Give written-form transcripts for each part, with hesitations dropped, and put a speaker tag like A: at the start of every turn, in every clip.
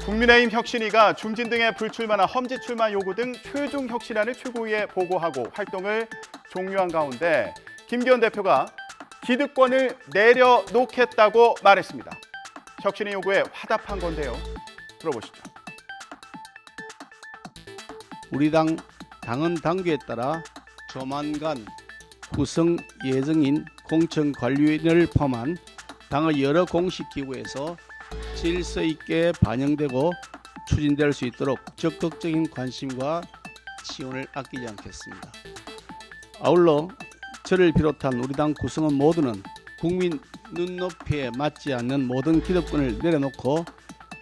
A: 국민의힘 혁신위가 중진 등의 불출마나 험지 출마 요구 등 최종 혁신안을 최고위에 보고하고 활동을 종료한 가운데 김기현 대표가 기득권을 내려놓겠다고 말했습니다. 혁신위 요구에 화답한 건데요. 들어보시죠.
B: 우리 당은 당규에 따라 조만간 구성 예정인 공천관리위원회를 포함한 당의 여러 공식기구에서 질서 있게 반영되고 추진될 수 있도록 적극적인 관심과 지원을 아끼지 않겠습니다. 아울러 저를 비롯한 우리 당 구성원 모두는 국민 눈높이에 맞지 않는 모든 기득권을 내려놓고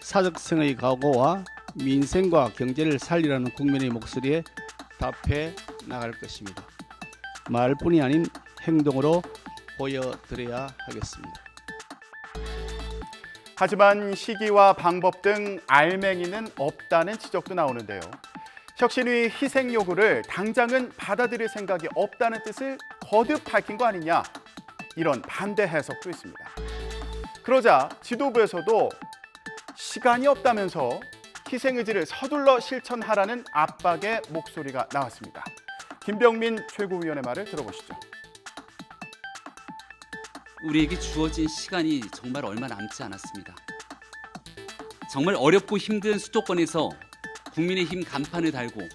B: 사적성의 각오와 민생과 경제를 살리라는 국민의 목소리에 답해 나갈 것입니다. 말뿐이 아닌 행동으로 보여드려야 하겠습니다.
A: 하지만 시기와 방법 등 알맹이는 없다는 지적도 나오는데요. 혁신위 희생 요구를 당장은 받아들일 생각이 없다는 뜻을 거듭 밝힌 거 아니냐, 이런 반대 해석도 있습니다. 그러자 지도부에서도 시간이 없다면서 희생 의지를 서둘러 실천하라는 압박의 목소리가 나왔습니다. 김병민 최고위원의 말을 들어보시죠.
C: 우리에게 주어진 시간이 정말 얼마 남지 않았습니다. 정말 어렵고 힘든 수도권에서 국민의힘 간판을 달고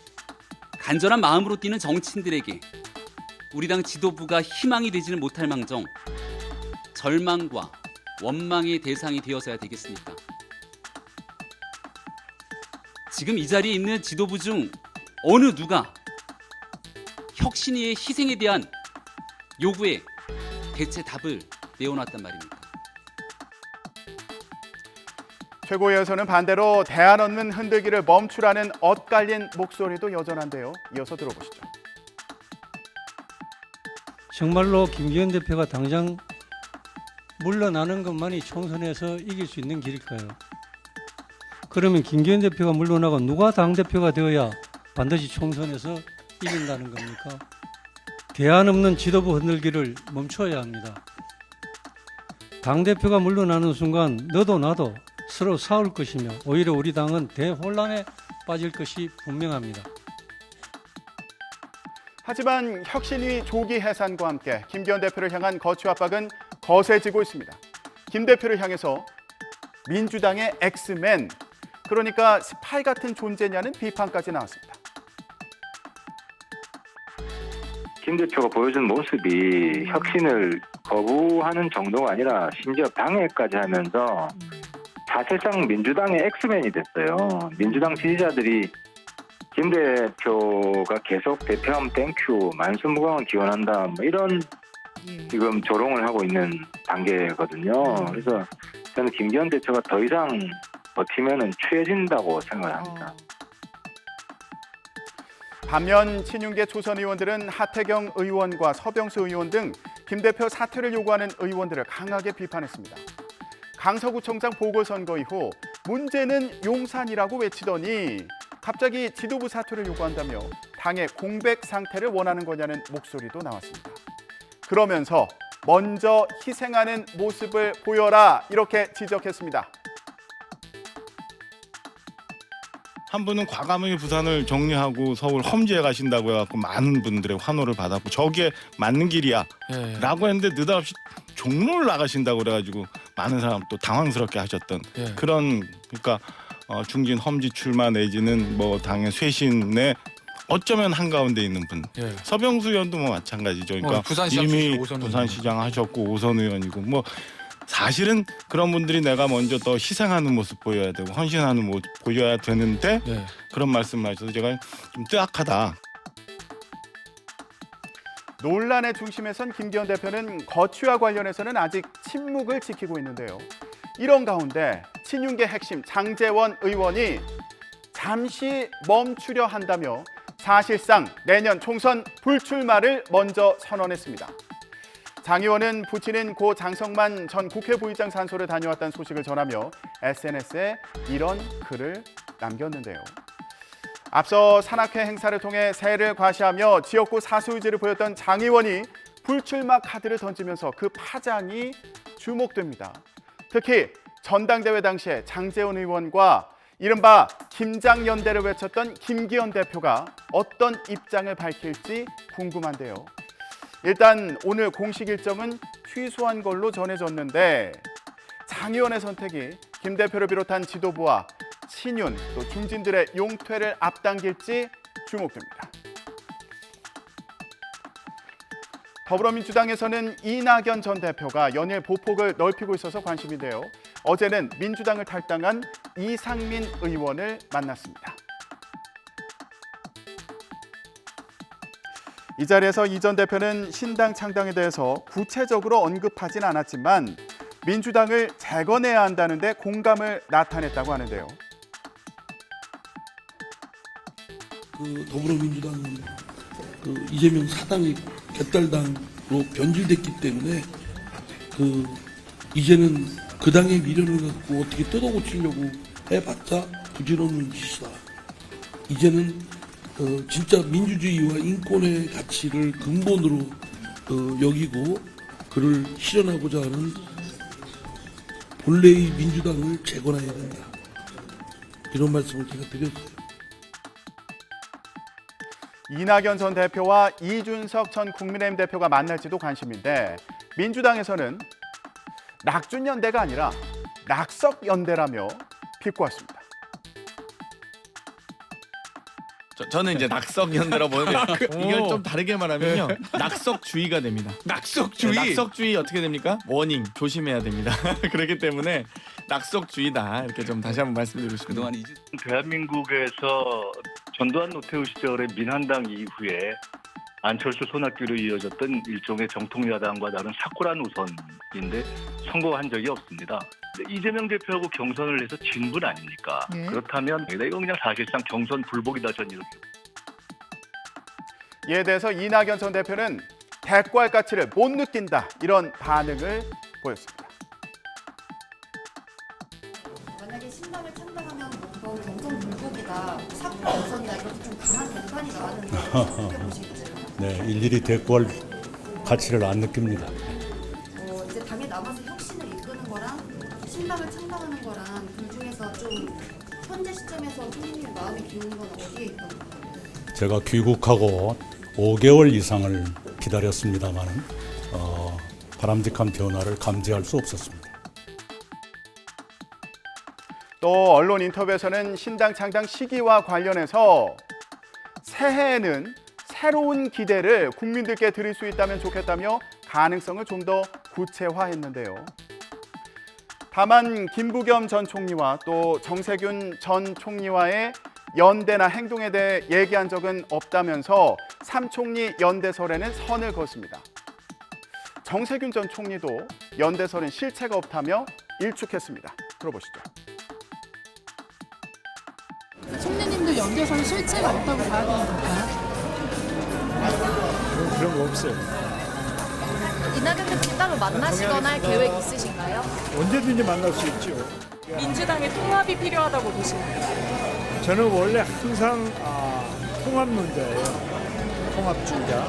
C: 간절한 마음으로 뛰는 정치인들에게 우리 당 지도부가 희망이 되지는 못할 망정 절망과 원망의 대상이 되어서야 되겠습니까? 지금 이 자리에 있는 지도부 중 어느 누가 혁신위의 희생에 대한 요구에 대체 답을 내어놨단 말입니까?
A: 최고위에서는 반대로 대안 없는 흔들기를 멈추라는 엇갈린 목소리도 여전한데요. 이어서 들어보시죠.
D: 정말로 김기현 대표가 당장 물러나는 것만이 총선에서 이길 수 있는 길일까요? 그러면 김기현 대표가 물러나고 누가 당대표가 되어야 반드시 총선에서 이긴다는 겁니까? 대안 없는 지도부 흔들기를 멈춰야 합니다. 당대표가 물러나는 순간 너도 나도 서로 싸울 것이며 오히려 우리 당은 대혼란에 빠질 것이 분명합니다.
A: 하지만 혁신위 조기 해산과 함께 김기현 대표를 향한 거취 압박은 거세지고 있습니다. 김 대표를 향해서 민주당의 엑스맨, 그러니까 스파이 같은 존재냐는 비판까지 나왔습니다.
E: 김 대표가 보여준 모습이 혁신을 거부하는 정도가 아니라 심지어 방해까지 하면서 사실상 민주당의 엑스맨이 됐어요. 민주당 지지자들이 김 대표가 계속 대표하면 땡큐, 만수무강을 기원한다, 뭐 이런 지금 조롱을 하고 있는 단계거든요. 그래서 저는 김기현 대표가 더 이상 버티면은 취해진다고 생각합니다.
A: 반면 친윤계 초선 의원들은 하태경 의원과 서병수 의원 등 김 대표 사퇴를 요구하는 의원들을 강하게 비판했습니다. 강서구청장 보궐선거 이후 문제는 용산이라고 외치더니 갑자기 지도부 사퇴를 요구한다며 당의 공백 상태를 원하는 거냐는 목소리도 나왔습니다. 그러면서 먼저 희생하는 모습을 보여라, 이렇게 지적했습니다.
F: 한 분은 과감하게 부산을 정리하고 서울 험지에 가신다고 해갖고 많은 분들의 환호를 받았고 저기에 맞는 길이야 라고 했는데 느닷없이 종로를 나가신다고 그래가지고 많은 사람 또 당황스럽게 하셨던 그런, 그러니까 중진 험지 출마 내지는 뭐 당의 쇄신에 어쩌면 한가운데 있는 분. 서병수 의원도 뭐 마찬가지죠. 그러니까 이미 부산시장 하셨고 5선 의원이고 뭐 사실은 그런 분들이 내가 먼저 더 희생하는 모습 보여야 되고 헌신하는 모습 보여야 되는데 그런 말씀을 하셔서 제가 좀 뜨악하다.
A: 논란의 중심에선 김기현 대표는 거취와 관련해서는 아직 침묵을 지키고 있는데요. 이런 가운데 친윤계 핵심 장제원 의원이 잠시 멈추려 한다며 사실상 내년 총선 불출마를 먼저 선언했습니다. 장 의원은 부친인 고 장성만 전 국회 부의장 산소를 다녀왔다는 소식을 전하며 SNS에 이런 글을 남겼는데요. 앞서 산악회 행사를 통해 세를 과시하며 지역구 사수 의지를 보였던 장 의원이 불출마 카드를 던지면서 그 파장이 주목됩니다. 특히 전당대회 당시에 장제원 의원과 이른바 김장연대를 외쳤던 김기현 대표가 어떤 입장을 밝힐지 궁금한데요. 일단 오늘 공식 일정은 취소한 걸로 전해졌는데 장 의원의 선택이 김 대표를 비롯한 지도부와 친윤 또 중진들의 용퇴를 앞당길지 주목됩니다. 더불어민주당에서는 이낙연 전 대표가 연일 보폭을 넓히고 있어서 관심인데요. 어제는 민주당을 탈당한 이상민 의원을 만났습니다. 이 자리에서 이 전 대표는 신당 창당에 대해서 구체적으로 언급하진 않았지만 민주당을 재건해야 한다는 데 공감을 나타냈다고 하는데요.
G: 더불어민주당은 이재명 사당이 개딸당으로 변질됐기 때문에 이제는 그 당의 미련을 갖고 어떻게 뜯어고치려고 해봤자 부질없는 짓이다. 이제는 진짜 민주주의와 인권의 가치를 근본으로 여기고 그를 실현하고자 하는 본래의 민주당을 재건해야 된다. 이런 말씀을 제가 드렸어요.
A: 이낙연 전 대표와 이준석 전 국민의힘 대표가 만날지도 관심인데 민주당에서는 낙준연대가 아니라 낙석연대라며 비꼬았습니다.
H: 저는 이제 낙석연대라고 보는데 이걸 좀 다르게 말하면요. 낙석주의가 됩니다.
I: 낙석주의?
H: 네, 낙석주의 어떻게 됩니까? 워닝 조심해야 됩니다. 그렇기 때문에 낙석주의다 이렇게 좀 다시 한번 말씀드리고 싶습니다.
C: 그동안
J: 대한민국에서 전두환 노태우 시절의 민한당 이후에 안철수 손학규로 이어졌던 일종의 정통야당과 다른 삭고란 우선인데 성공한 적이 없습니다. 이재명 대표하고 경선을 해서 진 분 아닙니까?
I: 예.
J: 그렇다면 이건 그냥 사실상 경선 불복이다 전 이렇게.
A: 이에 대해서 이낙연 전 대표는 대과할 가치를 못 느낀다 이런 반응을 보였습니다.
K: 만약에 신당을 창당하면 뭐 경선 불복이다, 사고 우선이다 이렇게 좀 강한 비판이 나왔는데 어떻게 보시겠어요?
L: 네, 일일이 대꾸할 가치를 안 느낍니다.
K: 이제 당에 남아서 혁신을 이끄는 거랑 신당을 창당하는 거랑 둘 중에서 좀 현재 시점에서 총리님 마음이 기우는 건 어디에 있던 거예요?
L: 제가 귀국하고 5개월 이상을 기다렸습니다만 바람직한 변화를 감지할 수 없었습니다.
A: 또 언론 인터뷰에서는 신당 창당 시기와 관련해서 새해에는 새로운 기대를 국민들께 드릴 수 있다면 좋겠다며 가능성을 좀 더 구체화했는데요. 다만 김부겸 전 총리와 또 정세균 전 총리와의 연대나 행동에 대해 얘기한 적은 없다면서 3총리 연대설에는 선을 그었습니다. 정세균 전 총리도 연대설은 실체가 없다며 일축했습니다. 들어보시죠.
I: 총리님도 연대선 실체가 없다고 봐야 되는 건가요?
M: 그런 거 없어요.
K: 이낙연 대표 따로 만나시거나 할 계획 있으신가요?
M: 언제든지 만날 수 있죠.
I: 민주당의 통합이 필요하다고 보시나요?
M: 저는 원래 항상 통합론자예요. 통합주의자.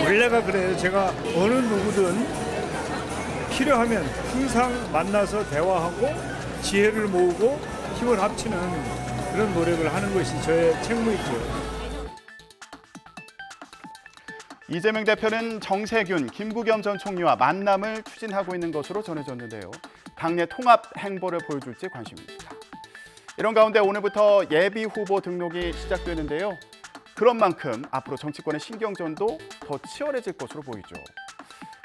M: 원래가 그래요. 제가 어느 누구든 필요하면 항상 만나서 대화하고 지혜를 모으고 힘을 합치는 그런 노력을 하는 것이 저의 책무이죠.
A: 이재명 대표는 정세균, 김부겸 전 총리와 만남을 추진하고 있는 것으로 전해졌는데요. 당내 통합 행보를 보여줄지 관심입니다. 이런 가운데 오늘부터 예비 후보 등록이 시작되는데요. 그런 만큼 앞으로 정치권의 신경전도 더 치열해질 것으로 보이죠.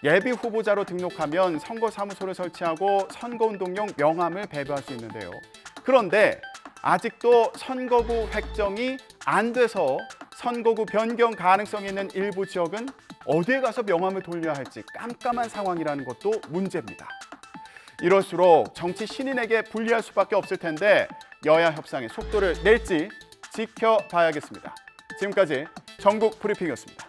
A: 예비 후보자로 등록하면 선거사무소를 설치하고 선거운동용 명함을 배부할 수 있는데요. 그런데 아직도 선거구 획정이 안 돼서 선거구 변경 가능성이 있는 일부 지역은 어디에 가서 명함을 돌려야 할지 깜깜한 상황이라는 것도 문제입니다. 이럴수록 정치 신인에게 불리할 수밖에 없을 텐데 여야 협상의 속도를 낼지 지켜봐야겠습니다. 지금까지 전국 브리핑이었습니다.